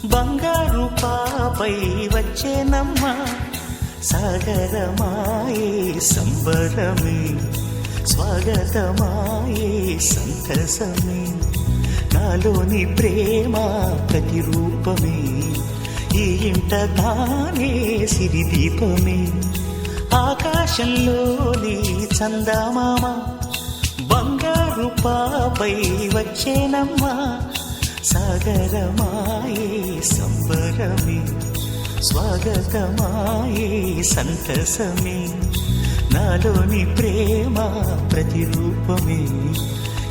బంగారు పాపై వచ్చేనమ్మ సాగరమాయే సంబరమే స్వాగతమాయే సంతసమే నాలోని ప్రేమ ప్రతిరూపమే ఈ ఇంట తానే సిరిదీపమే ఆకాశంలోని చందమామ బంగారు పాపై వచ్చేనమ్మా సాగరమాయే సంబరమే స్వాగతమాయే సంతసమే నాలోని ప్రేమ ప్రతిరూపమే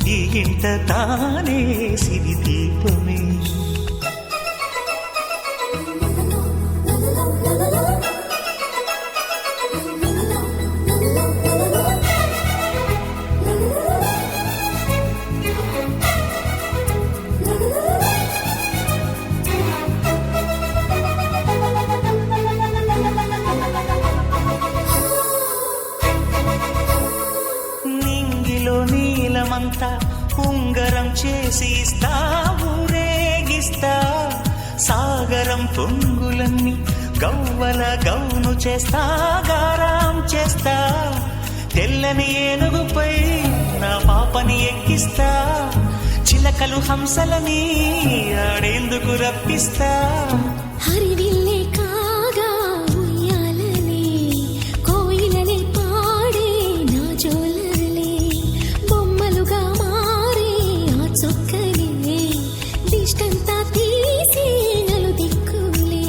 ఈ ఇంట తానే సిరిదీపమే నీలమంతా ఉంగరం చేసి ఇస్తా ఊరేగిస్తా సాగరం పొంగులన్నీ గవ్వల గౌను చేస్తా గారాం చేస్తా తెల్లని ఏనుగుపై నా పాపని ఎక్కిస్తా చిలకలు హంసలని ఆడేందుకు రప్పిస్తా హరివిల్లే కాగా ఉయ్యాలలే కోయిలలే పాడే నా జోలలే బొమ్మలుగా మారే ఆ చొక్కలే దిష్టంతా తీసి నలు దిక్కులే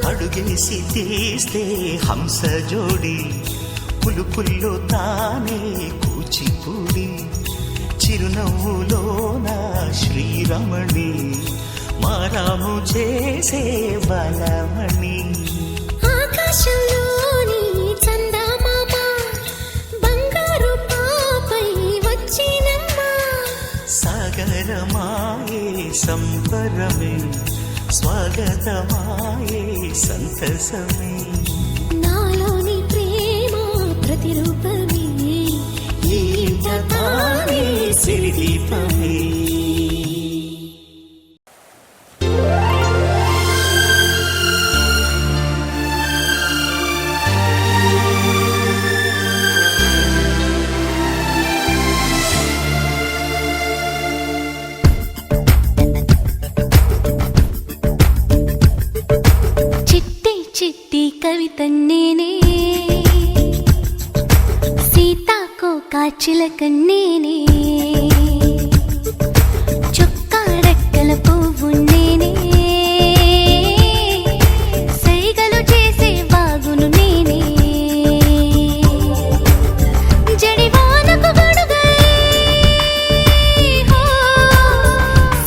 అడుగేసి తీస్తే హంస జోడి పులుపుల్లో తానే కూచిపూడి చిరునవ్వులోన శ్రీరమణి మారాము చేసే బలమణి ఆకాశంలోని చందమామ బంగారు పాపై వచ్చినమ్మా సాగరమాయే సంబరమే స్వాగతమాయే సంతసమే నాలోని ప్రేమ ప్రతిరూపమే ఈ ఇంట తానే సిరిదీపమే కవితన్నేనే సీతాకోక చిలకన్నేనే చొక్కాడక్కల పువ్వు నేనే సైగలు చేసే బాగును నేనే జడివానకు గొడుగై హో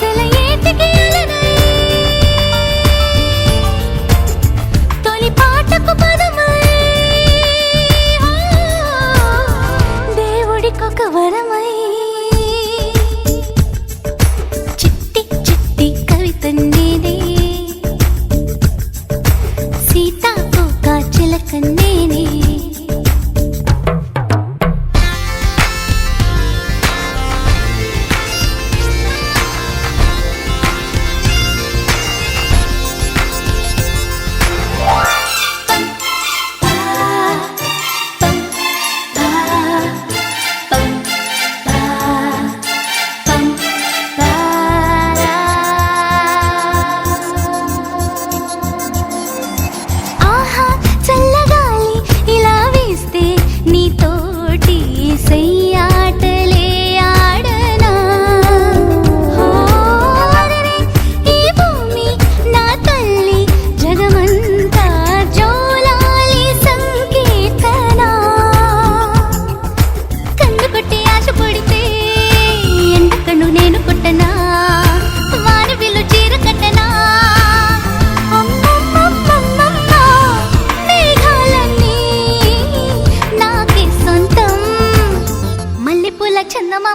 సెలయేటికి అలనై తొలి పాటకు పదమై దేవుడికొక వరమై చిట్టి చిట్టి కవితన్నేనే సీతాకోక చిలకన్నేనే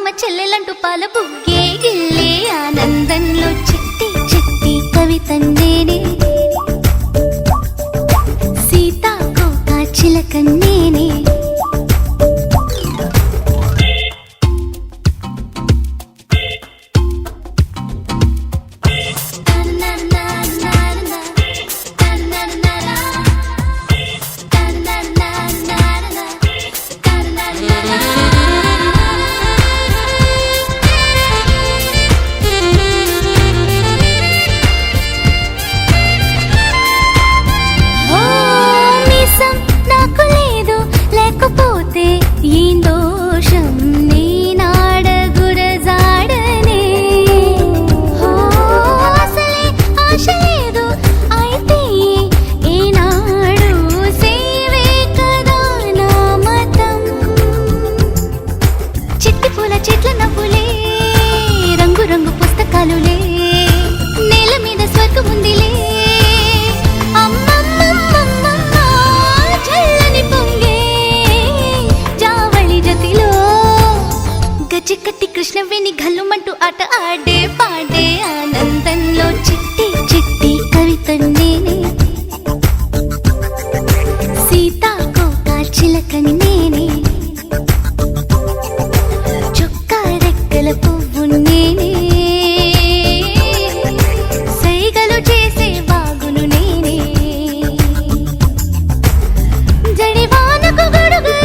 మామ చెల్లెలంటూ పాల బుగ్గే గిల్లే ఆనందంలో చిట్టి చిట్టి కవితందేనే సీతాకోక చిలకన్నేనే చిక్కటి కృష్ణవేణి గల్లుమంటూ ఆట ఆడే పాడే ఆనందంలో చిట్టి చిట్టి కవితందేనే సీతాకోక చిలకన్నేనే చొక్కా రెక్కల పువ్వు నేనే సైగలు చేసే బాగును నేనే జడివానకు గొడుగు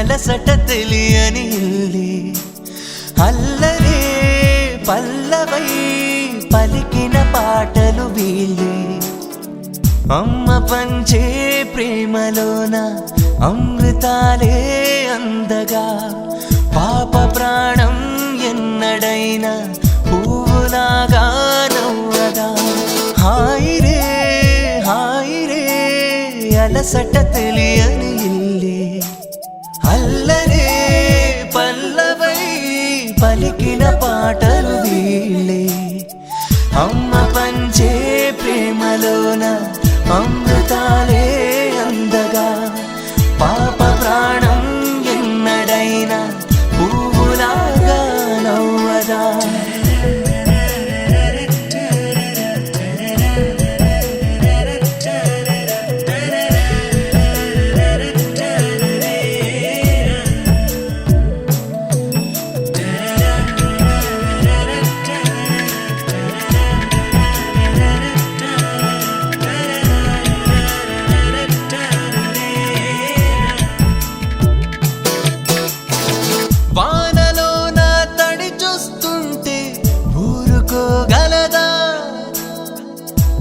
అలసట తెలియని ఇల్లి అల్లరే పల్లవై పలికిన పాటలు వీళ్ళే అమ్మ పంచే ప్రేమలోన అమృతాలే అందగా పాప ప్రాణం ఎన్నడైనా పువ్వులాగా నవ్వగా హాయి రే అలసట తెలియని ఇల్లి అల్లరే పల్లవై పలికిన పాటలు వీళ్ళే అమ్మ పంచే ప్రేమలోన అమృతాలే అందగా పాప ప్రాణం ఎన్నడైనా పువ్వులాగా నవ్వదా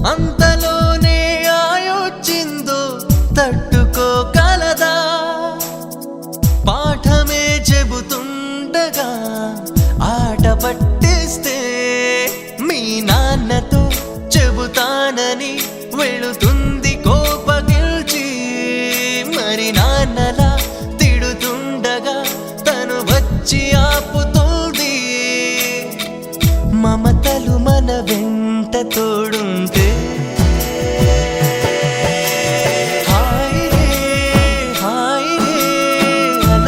అంతలోనే ఆయొచ్చిందో తట్టుకోగలదా పాఠమే చెబుతుండగా ఆట పట్టిస్తే మీ నాన్నతో చెబుతానని వెళుతుంది కోపగిల్చి మరి నాన్నలా తిడుతుండగా తను వచ్చి ఆపుతుంది మమతలు మన వెంట తోడుంటే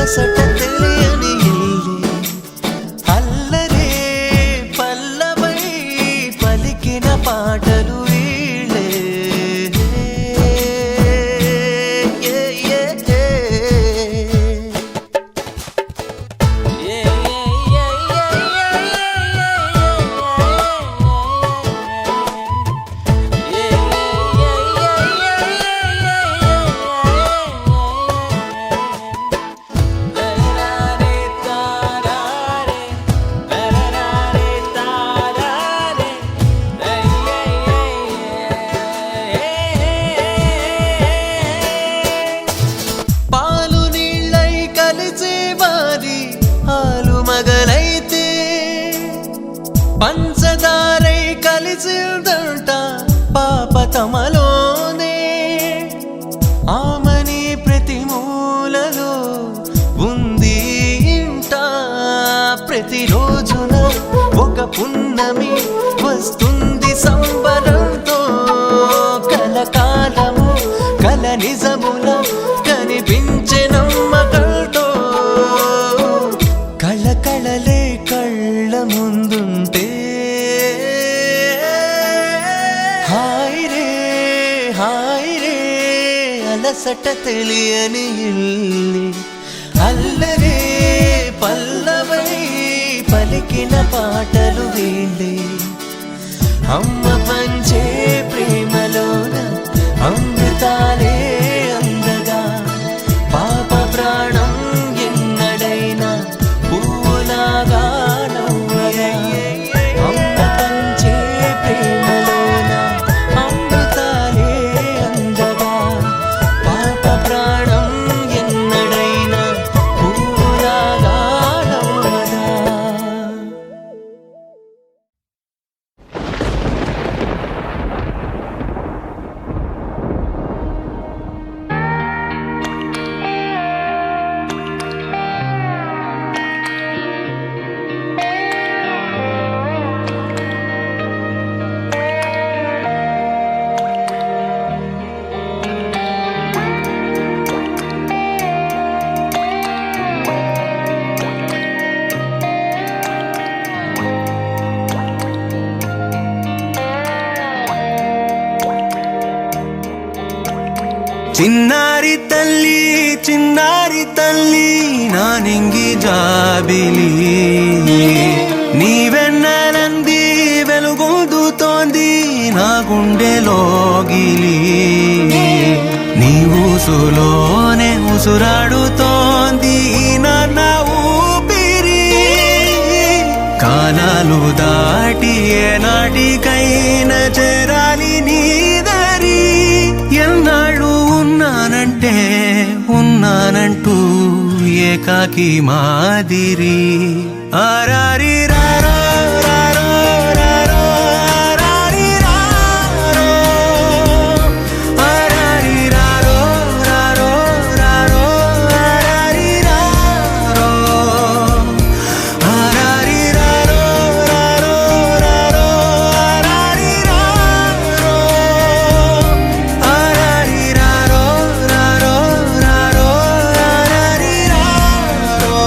అలసట తెలియని ఇల్లి అల్లరే పల్లవై పలికిన పాటలు వీళ్ళే పంచదారై కలిసిందంట పాప తమలోనే ఆమని ప్రతి మూలలో ఉంది ఇంట ప్రతిరోజున ఒక పున్నమి వస్తుంది సంబరంతో కలకాలము కల నిజముల కనిపించే నమ్మకంతో కళలే కళ్ళ ముందుంటే హాయ్ రే అలసట తెలియని ఇల్లి అల్లరే పల్లవై పలికిన పాటలు వీళ్ళే అమ్మ పంచే ప్రేమలోన అమృతాలే అందగా పాప ప్రాణం ఎన్నడైనా పూలాగా నవ్వగా అమ్మ పంచే ప్రేమలోన అమృతాలే అందగా పాప ప్రాణం ఎన్నడైనా పూలాగా నవ్వగా. చిన్నారి తల్లి నా నింగి జాబిలి నీవెన్నెలంది వెలుగొందుతోంది నా గుండెలోగిలి నీ ఊసులోనే ఉసురాడుతోంది నా ఊపిరి కాలాలు దాటి ఏనాటికైనా చేరాలి నీ దరి ఎన్నాళ్ళు ఉన్నానంటూ ఏకాకి మాదిరి ఆరారి రారో రారో రారో ఆరారి రారో ఆరారి రారో రారో రారో ఆరారి రారో ఆరారి రారో రారో రారో ఆరారి రారో ఆరారి రారో రారో రారో ఆరారి రారో.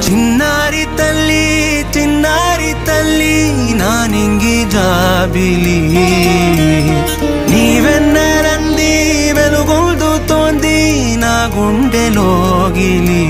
చిన్నారి తల్లి నా నింగి జాబిలి నీవెన్నెలంది వెలుగొందుతోంది నా గుండెలోగిలి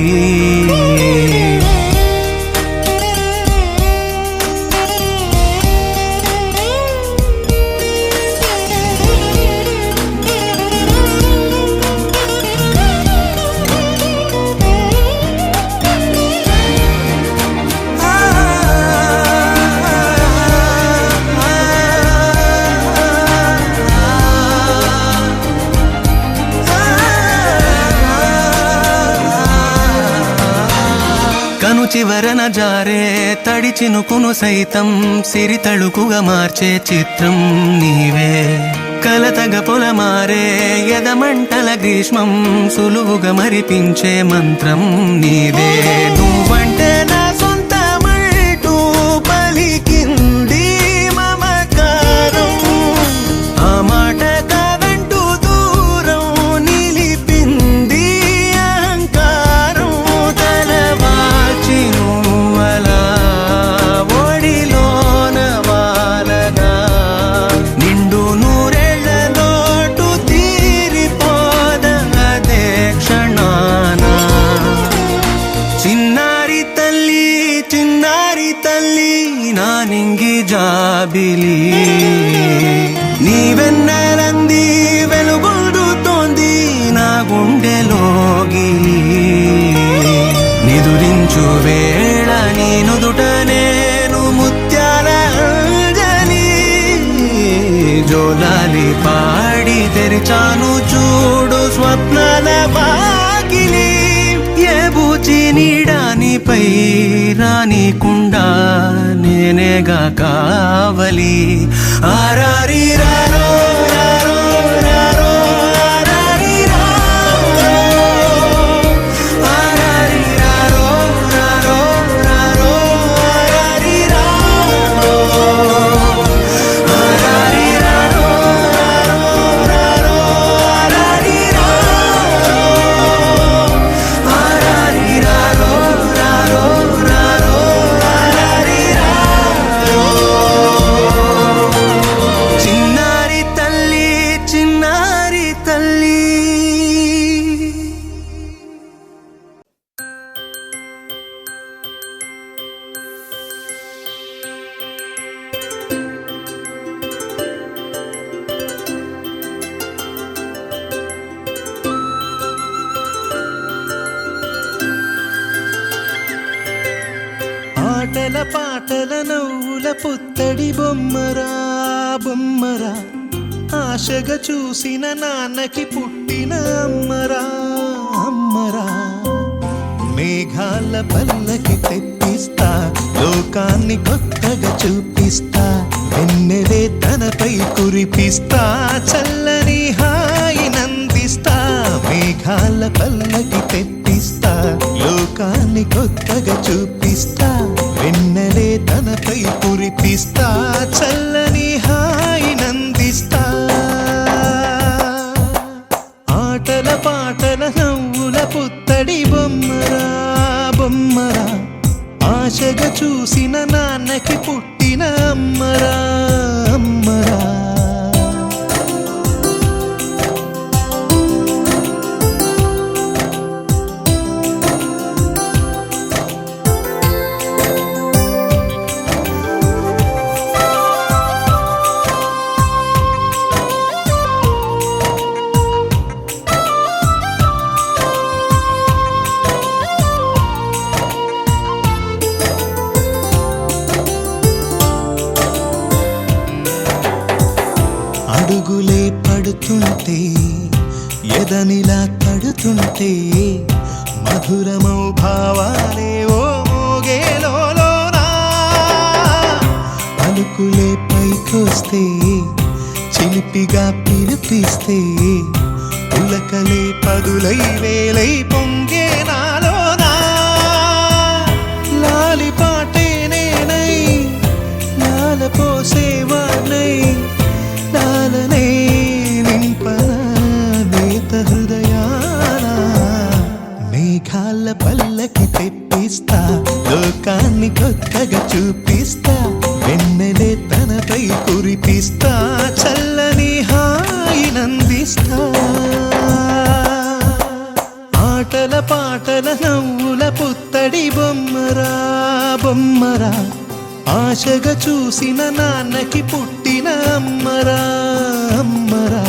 కను చివరన జారే తడి చినుకును సైతం సిరి తళుకుగా మార్చే చిత్రం నీవే కలతగ పొలమారే ఎదమంటల గ్రీష్మం సులువుగా మరిపించే మంత్రం నీదే నువ్వంటే నా సొంతమంటూ పలికింది మమకారం ఆ మాట కాదంటూ దూరం నిలిపింది అహంకారం తలవాల్చి నువ్వలా ఒడిలోన వాలగా నిండు నూరేళ్ల లోటు తీరిపోదదే క్షణాన చిన్నారి తల్లి నా నింగి జాబిలి నీవెన్నెలంది వెలుగొందుతోంది నా గుండెలోగిలి నిదురించు వేళ నీ నుదుట నేను ముత్యాల అంజలి జోలాలి పాడి తెరిచాను చూడు స్వప్నాల వాకిలి ఏ బూచి నీడాని నీపై రానీకుండా నేనేగా కావలి ఆరారి రారో రారో రారో ఆరారి రారో ఆరారి రారో రారో రారో ఆరారి రారో ఆరారి రారో రారో రారో ఆరారి రారో ఆరారి రారో రారో రారో ఆరారి రారో చిన్నారి తల్లి చిన్నారి తల్లి ఆటల పాటల నవ్వుల పుత్తడి బొమ్మరా బొమ్మరా ఆశగా చూసిన నాన్నకి పుట్టిన అమ్మరా అమ్మరా మేఘాల పల్లకి తెప్పిస్తా లోకాన్ని కొత్తగా చూపిస్తా వెన్నెలే తనపై కురిపిస్తా చల్లని హాయి నందిస్తా మేఘాల పల్లకి తెప్పిస్తా లోకాన్ని కొత్తగా చూపిస్తా వెన్నెలే తనపై కురిపిస్తా చల్లని హాయి నందిస్తా ఆటల పాటల నవ్వుల పుత్తడి బొమ్మరా బొమ్మరా ఆశగా చూసిన నాన్నకి పుట్టిన అమ్మరా అమ్మరా అడుగులే పడుతుంటే ఎదనిలా తడుతుంటే మధురమౌ భావాలే ఓ మోగేలోనా పలుకులే పైకొస్తే చిలిపిగా పిలిపిస్తే పులకలే పదులై వేలై పొంగే నాలోనా లాలి పాటే నేనై లాల పోసేవాణ్ణై లాలనే నింపన నేత హృదయాన మేఘాల పల్లకి తెప్పిస్తా లోకాన్ని కొత్తగా చూపిస్తా వెన్నెలే తనపై కురిపిస్తా చల్లని హాయి నందిస్తా ఆటల పాటల నవ్వుల పుత్తడి బొమ్మరా బొమ్మరా ఆశగా చూసిన నాన్నకి పుట్టిన అమ్మరా అమ్మరా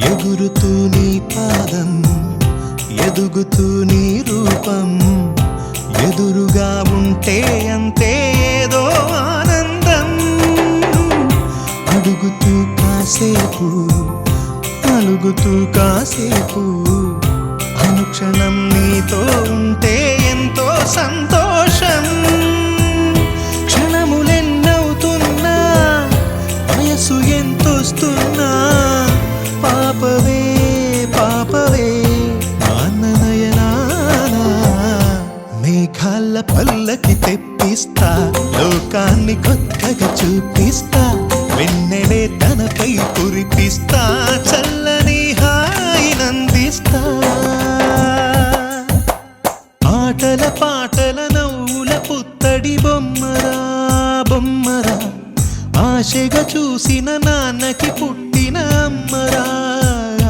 ఎగురుతూ నీ పాదం ఎదుగుతూ నీ రూపం ఎదురుగా ఉంటే అంతే ఏదో ఆనందం అడుగుతూ కాసేపు అలుగుతూ కాసేపు అనుక్షణం నీతో ఉంటే ఎంతో సంతోషం క్షణములెన్నవుతున్నా వయసు ఎంతొస్తున్నా పాపవే పాపవే నాన్ననయనానా మేఘాల పల్లకి తెప్పిస్తా లోకాన్ని కొత్తగా చూపిస్తా వెన్నెలే తనపై కురిపిస్తా చల్లని హాయి నందిస్తా ఆటల పాటల నవ్వుల పుత్తడి బొమ్మరా బొమ్మరా ఆశగా చూసిన నాన్నకి పుట్టిన అమ్మరా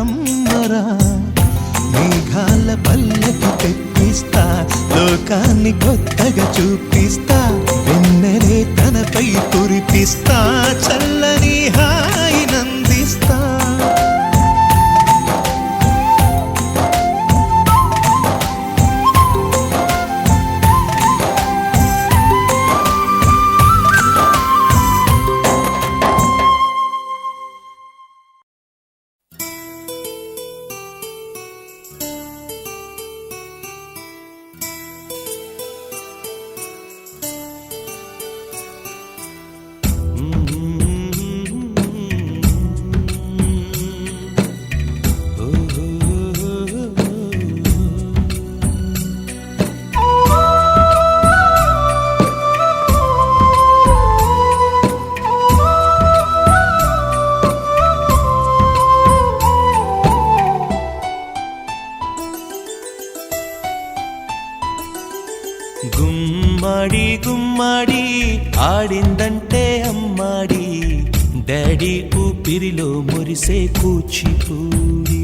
అమ్మరా మేఘాల పల్లకి తెప్పిస్తా లోకాన్ని కొత్తగా చూపిస్తా వెన్నెలే తనపై కురిపిస్తా చల్లని హాయినందిస్తా గుమ్మడి గుమ్మడి ఆడిందంటే అమ్మాడి డాడీ ఊపిరిలో మురిసే కూచిపూడి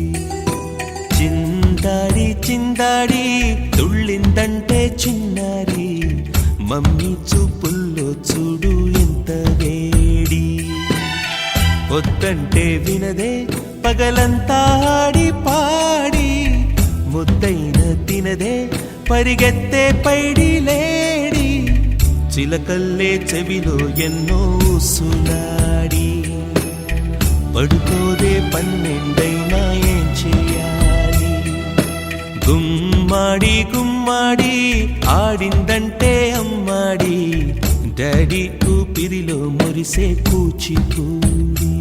చిందాడి చిందాడి తుళ్ళిందంటే చిన్నారి మమ్మీ చూపుల్లో చూడు ఎంత వేడి వద్దంటే వినదే పగలంతా ఆడి పాడి ముద్దైన తినదే పరిగెత్తే పైడి లేడి చిలకల్లే చెవిలో ఎన్నో సులాడి పడుకోదే పన్నెండైనా ఏం చేయాలి గుమ్మాడి గుమ్మాడి ఆడిందంటే అమ్మాడి డాడీ ఊపిరిలో మురిసే కూచిపూడి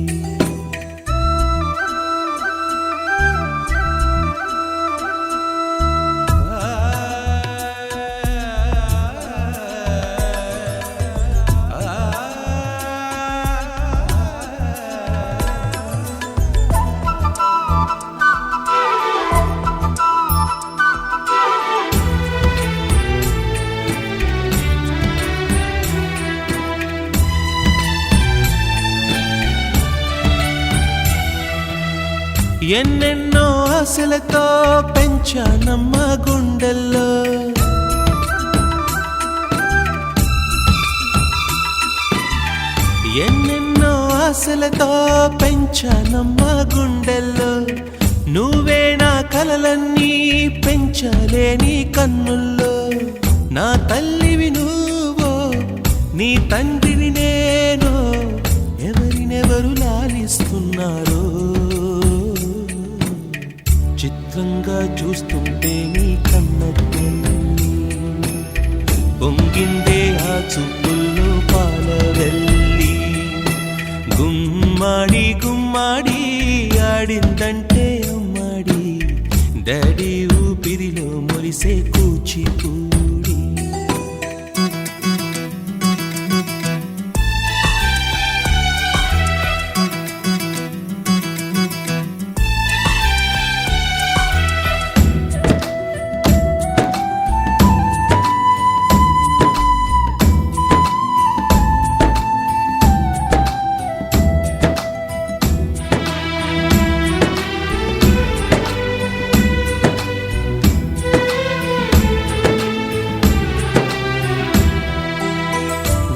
ఎన్నెన్నో ఆశలతో పెంచానమ్మ గుండెల్లో ఎన్నెన్నో ఆశలతో పెంచానమ్మ గుండెల్లో నువ్వే నా కలలన్నీ పెంచలేని కన్నుల్లో నా తల్లివి నువ్వో నీ తండ్రిని నేను ఎవరినెవరు లాలిస్తున్నారో చిత్రంగా చూస్తుంటే నీ కన్నట్టు పొంగిందే ఆ చూపుల్లో పాలవెల్లి గుమ్మాడి గుమ్మాడి ఆడిందంటే అమ్మాడి డాడీ ఊపిరిలో మురిసే కూచిపూడి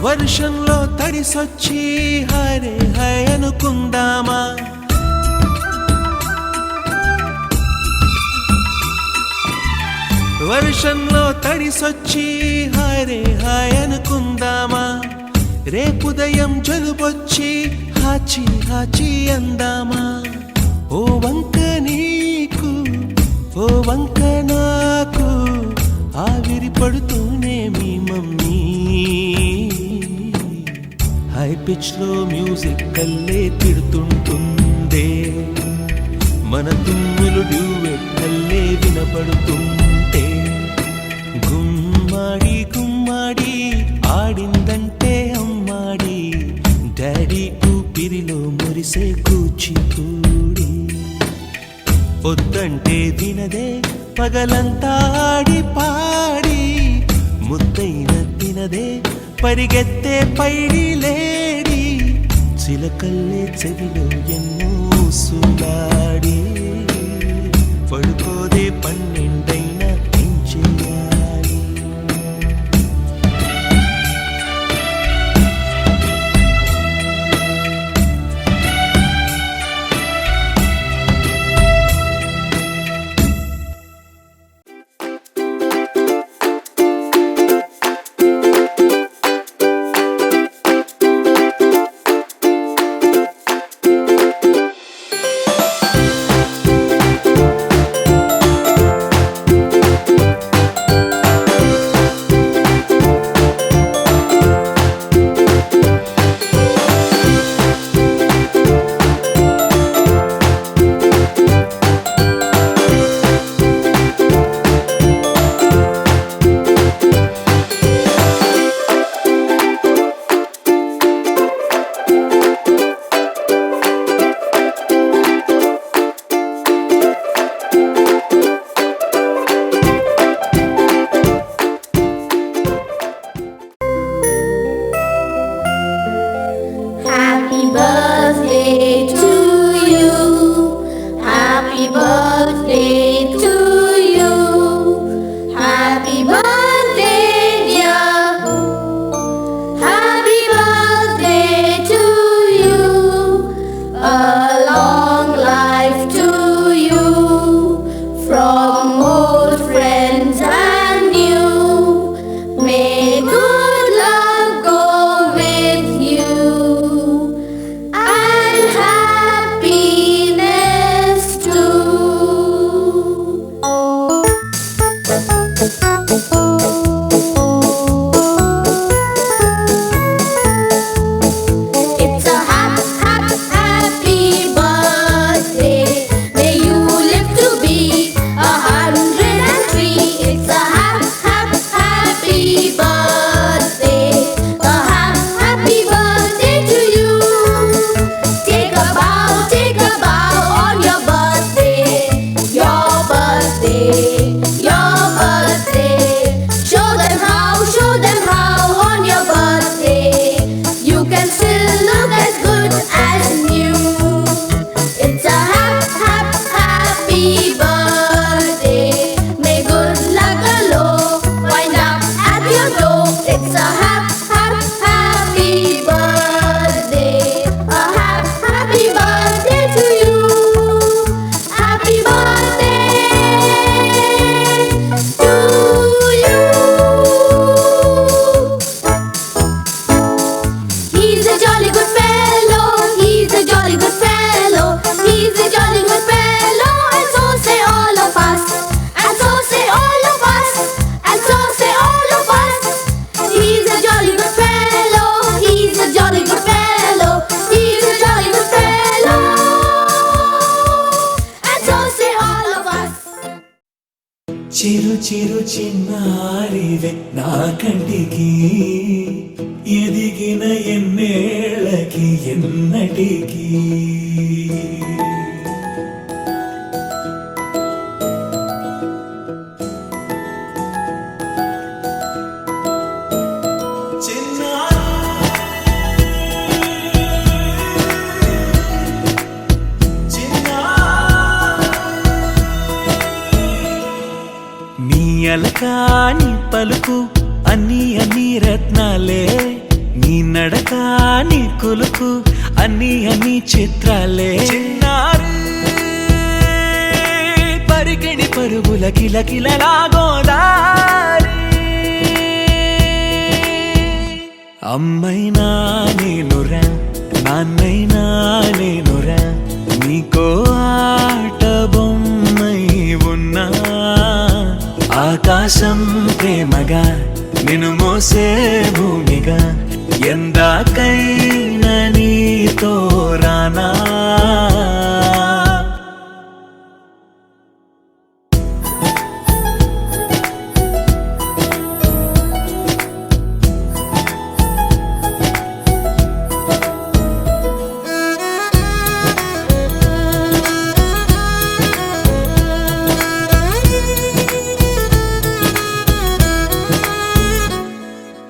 వర్షంలో తడిసొచ్చి హరే హై అనుకుందామా వర్షంలో తడిసొచ్చి హరే హై అనుకుందామా రేపుదయం జలుబొచ్చి హాచి హాచి అందామా ఓ వంక నీకు ఓ వంక నాకు ఆవిరి పడుతూనే మీ మమ్మీ హై పిచ్ లో మ్యూజిక్ కల్లే తిడుతుంటుందే మన తుమ్ములు డ్యూయెట్ కల్లే వినపడుతుంటే గుమ్మాడి గుమ్మాడి ఆడిందంటే అమ్మాడి డాడీ ఊపిరిలో మురిసే కూచిపూడి వద్దంటే వినదే పగలంతా ఆడి పాడి ముద్దైన తినదే పరిగెత్తే పైడి లేడి చిలకల్లే చెవిలో ఎన్నో సులాడి పడుకోదే పన్నెండైనా ఏం చేయాలి చిరు చిరు చిన్నారివే నా కంటికి ఎదిగిన ఎన్నేళ్ళకి ఎన్నటికి నీ అలకాని పలుకు అన్ని అన్ని రత్నాలే నీ నడకాని కులుకు అన్ని చిత్రాలే చిన్నారు పరికిణి పరుగుల కిలకిలలాగోదారి అమ్మైనా నేనురా నాన్నైనా నేనురా నీకో ఆట బొమ్మై ఉన్నా ఆకాశం ప్రేమగా నిన్ను మోసే భూమిగా ఎందాకైనా నీతో రానా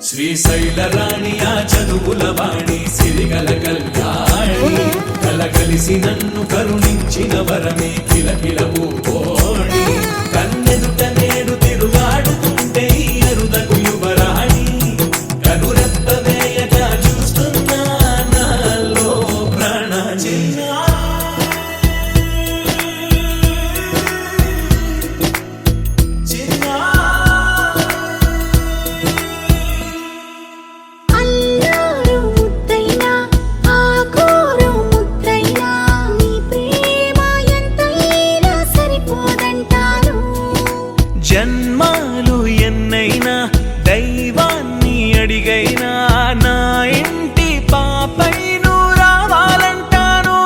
శ్రీశైల రాణి ఆ చదువుల వాణి సిరిగల కళ్యాణి కలగలిసి నన్ను కరుణించిన వరమే కిలకిల ఓడి కన్నెదుట నేడు తిరుగాడుతుంటే ఈ అరుదకు యువరాణి కనురెప్ప వేయక చూస్తున్నా నాలో ప్రాణ అల్లారు ముద్దైనా ఆకోరు ముద్దైనా నీ ప్రేమ ఎంతైనా సరిపోదంటారు జన్మాలు ఎన్నైనా దైవాన్ని అడిగైనా నా ఇంటి పాపై నువ్వు రావాలంటాను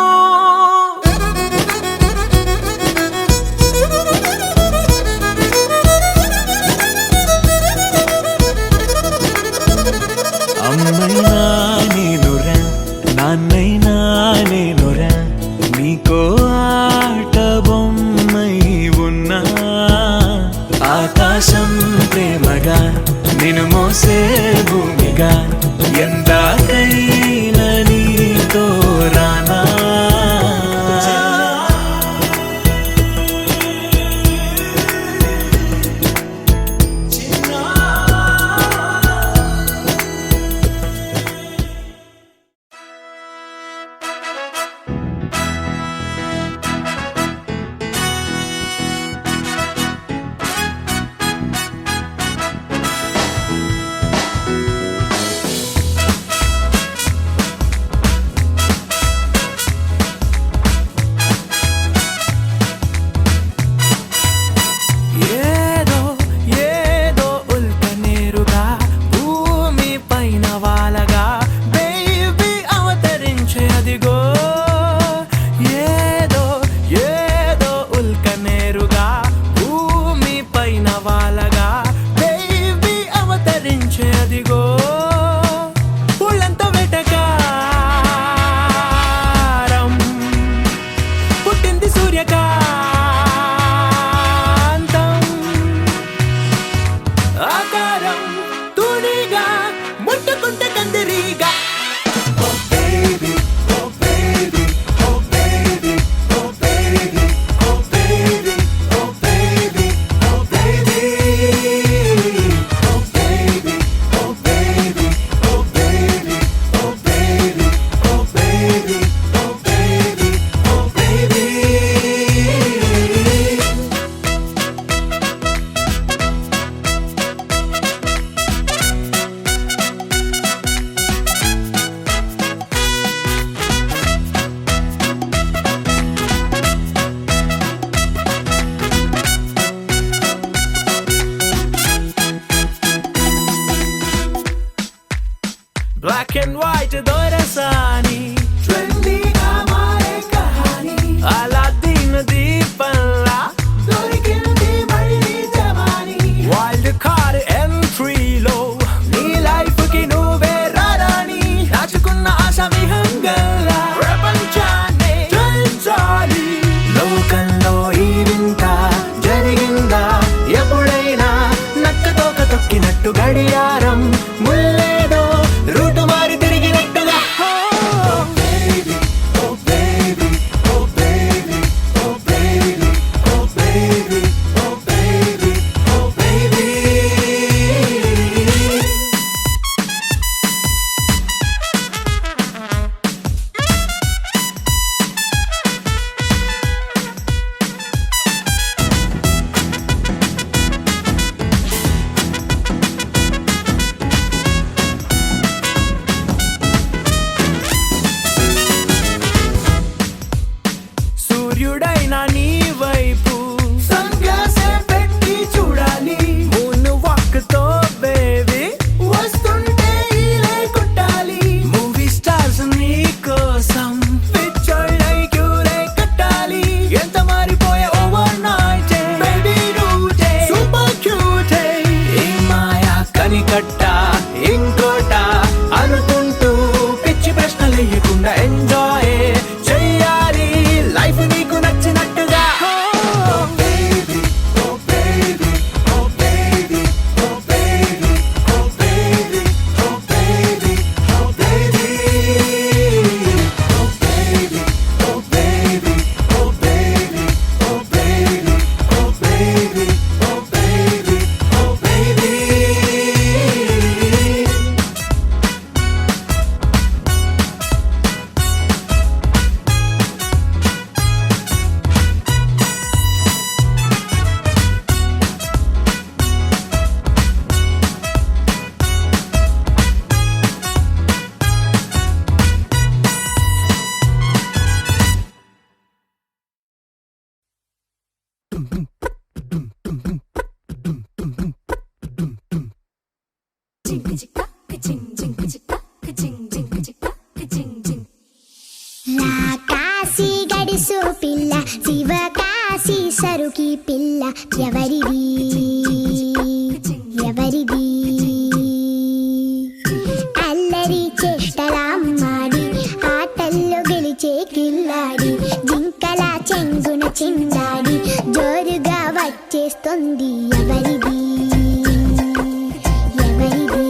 అమ్మైనా నేనురా నాన్నైనా నేనురా నీకో ఆట బొమ్మై ఉన్నా ఆకాశం ప్రేమగా నిన్ను మోసే భూమిగా ఎందాకైనా నీతో రానా ఏదో ఏదో ఉల్కనేరుగా భూమి పైన వాలగా బేబీ అవతరించే అదిగో ఏదో ఏదో ఉల్కనేరుగా భూమి పైన వాలగా బేబీ అవతరించే అదిగో పుళ్ళంతో వెటకారం పుట్టింది సూర్యకాంతం ఆకారం తూనిగా ముట్టుకుంటే కందిరీగా Black and white దొరసాని ట్రెండీగా మారే కహాని అలాద్దీన్ దీపంలా దొరికింది మళ్ళీ జవానీ గడియారం ముల్లేదో రూటు మారి తిరిగినట్టుగా సూర్యుడైనా నీ వైపు సన్ గ్లాసే పెట్టి చూడాలి మూన్ వాక్ తో బేబీ వస్తుంటే ఈలే కొట్టాలి మూవీ స్టార్స్ నీ కోసం పిచ్చోళ్ళై క్యూలే కట్టాలి ఎంత మారిపోయే ఓవర్ నైట్ బేబీ రూటే సూపర్ క్యూటే ఈ మాయా కనికట్ట ఇంకోట అనుకుంటూ పిచ్చి ప్రశ్నలేయకుండా ఎంజాయ్ చెయ్యాలి లైఫ్ నీకు నచ్చినట్టుగా కాశీ గడిసు పిల్ల శివ కాశీ సరుకి పిల్ల ఎవరిది ఎవరిది అల్లరి చేష్టలామ్మాడి ఆటల్లో గెలిచే కిల్లాడి జింకల చెంగున చిందాడి జోరుగా వచ్చేస్తుంది ఎవరిది ఎవరిది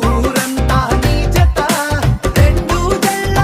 ఊరంతా నీ జత రెండు జల్ల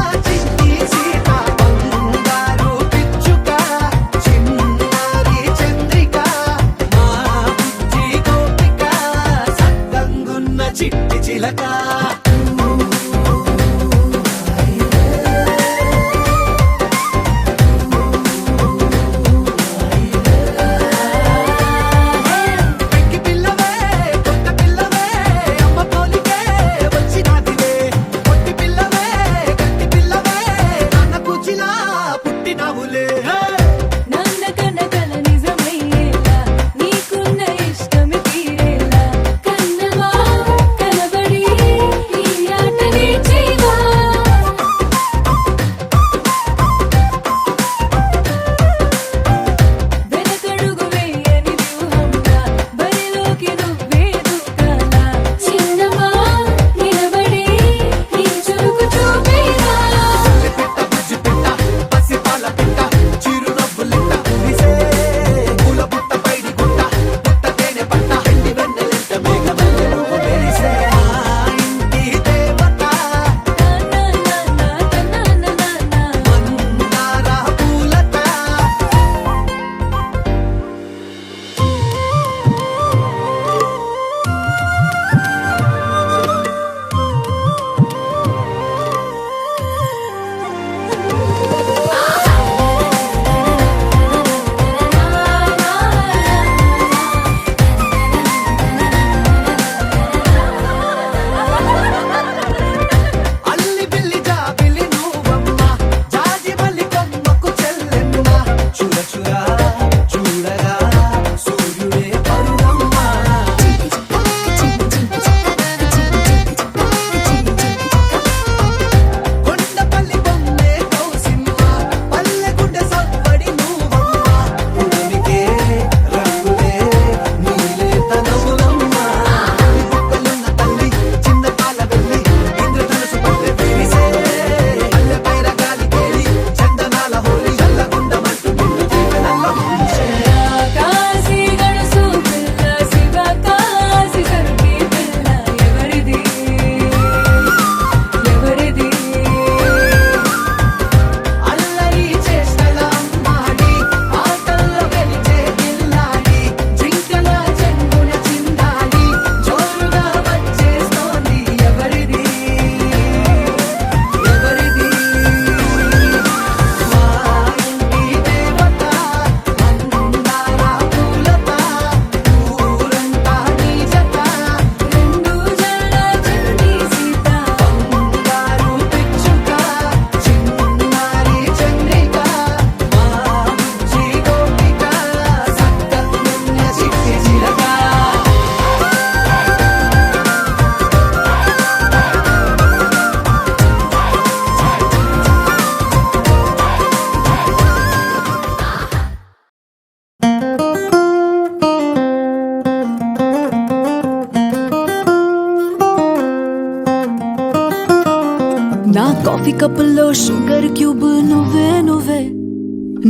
కప్పుల్లో షుగర్ క్యూబ్ నువ్వే నువ్వే,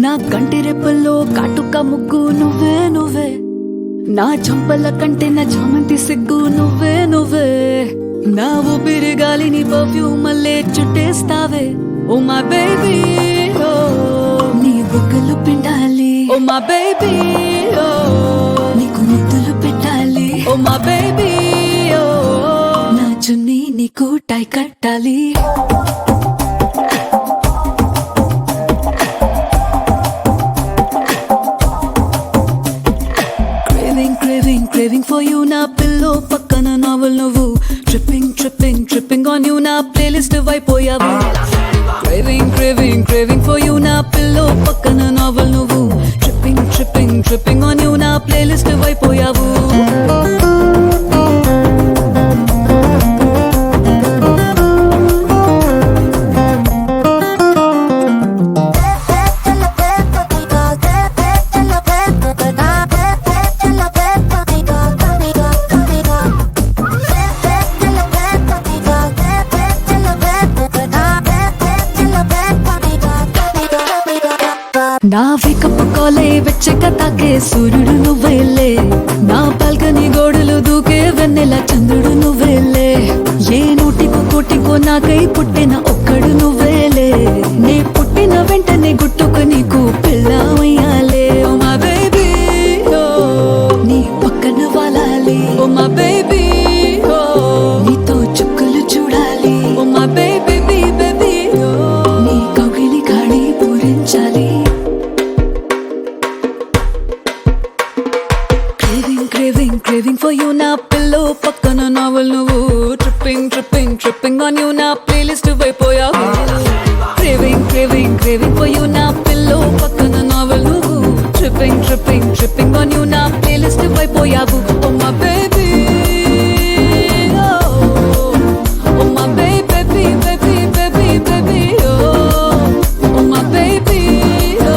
నా కంటి రెప్పల్లో కాటుక ముగ్గు నువ్వే నువ్వే, నా చంపల కంటే నా చామంతి సిగ్గు నువ్వే నువ్వే, నా ఊపిరి గాలిని పర్ఫ్యూమ్ మళ్ళీ చుట్టేస్తావే. ఓ మై బేబీ ఓ నీ బుగ్గలు పిండాలి, ఓ మై బేబీ ఓ నీకు ముద్దులు పెట్టాలి, ఓ మై బేబీ ఓ నా చున్నీ నీకు టై కట్టాలి. Craving for you నా పిల్లో పక్కన నావల్ నువ్వు, tripping on you నా ప్లేలిస్ట్ అయిపోయావు. Craving for you నా పిల్లో పక్కన నావల్ నువ్వు, tripping on you నా ప్లేలిస్ట్ అయిపోయావు. నా వేకప్ కాలే వెచ్చక తాకే సూర్యుడు నువ్వేలే, నా బాల్కనీ గోడలు దూకే వెన్నెల చంద్రుడు నువ్వేలే, ఏ నూటికో కోటికో నాకై పుట్టిన ఒక్కడు నువ్వేలే, నే పుట్టిన వెంటనే గుట్టుకు నీకు పిల్లమయ్యాలే. ఓ మై బేబీ ఓ నీ పక్కన వాలాలి, ఓ మై బేబీ ఓ నీతో చుక్కలు చూడాలి, ఓ మై బేబీ బేబీ ఓ నీ కౌగిలి గాడి పూరించాలి. Craving for you నా పిల్లో పక్కన నావల్ నువ్వు, tripping on you నా ప్లేలిస్ట్ అయిపోయావు. Craving for you నా పిల్లో పక్కన నావల్ నువ్వు, tripping on you నా ప్లేలిస్ట్ అయిపోయావు. Oh my baby oh my baby oh my baby oh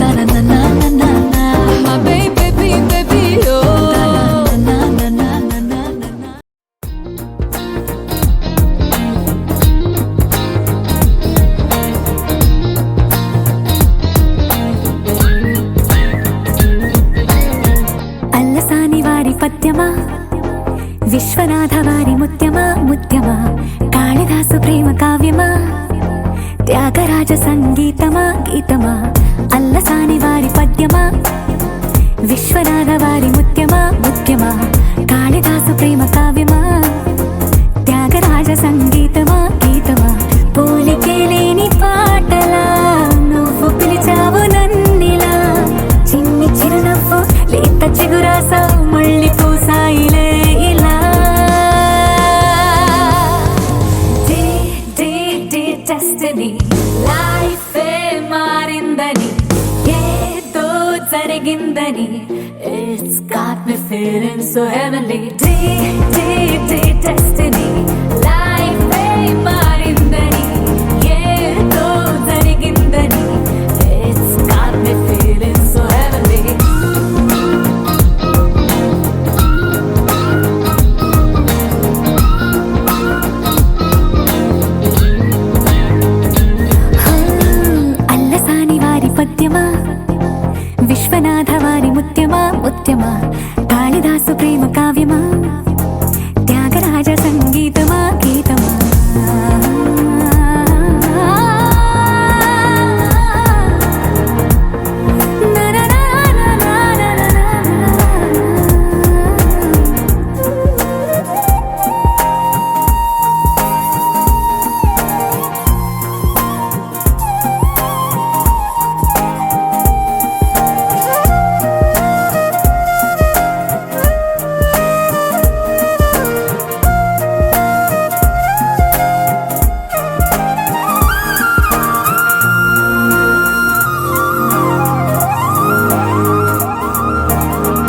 na na na na na na my baby oh na na na na na na. Allasani వారి పద్యమా, విశ్వనాథ వారి ముత్యమా ముత్యమా, కాళిదాసు ప్రేమ కావ్యమా, త్యాగరాజ సంగీతమా గీతమా. అల్లసాని వారి పద్యమా, విశ్వనాథ వారి ముత్యమా ముత్యమా, కాళిదాసు ప్రేమ కావ్యమా, త్యాగరాజ సంగీతమా గీతమా. పోలికే లేని పాటలా నువ్వు పిలిచావు నన్నిలా, చిన్ని చిరునవ్వు లేత చిగురాసావు మళ్ళీ పూసాయిలే ఇలా. డెస్టినీ లైఫే మారిందని ఏదో జరిగిందని, it's got me feeling so heavenly. Destiny లైఫే మారిందని ఏదో జరిగిందని, it's got me feeling so heavenly. Allasani వారి పద్యమా, విశ్వనాథ వారి ముత్యమా ముత్యమా, కాళిదాసు ప్రేమ కావ్యమా, త్యాగరాజ సంగీతమా గీతమా.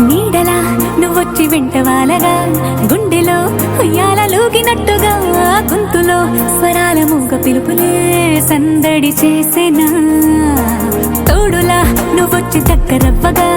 నీడలా నువ్వొచ్చి వెంటవాలగా, గుండెలో ఉయ్యాలూగినట్టుగా, గొంతులో స్వరాల మూగ పిలుపులే సందడి చేసేనా. తోడులా నువ్వొచ్చి దగ్గరవ్వగా,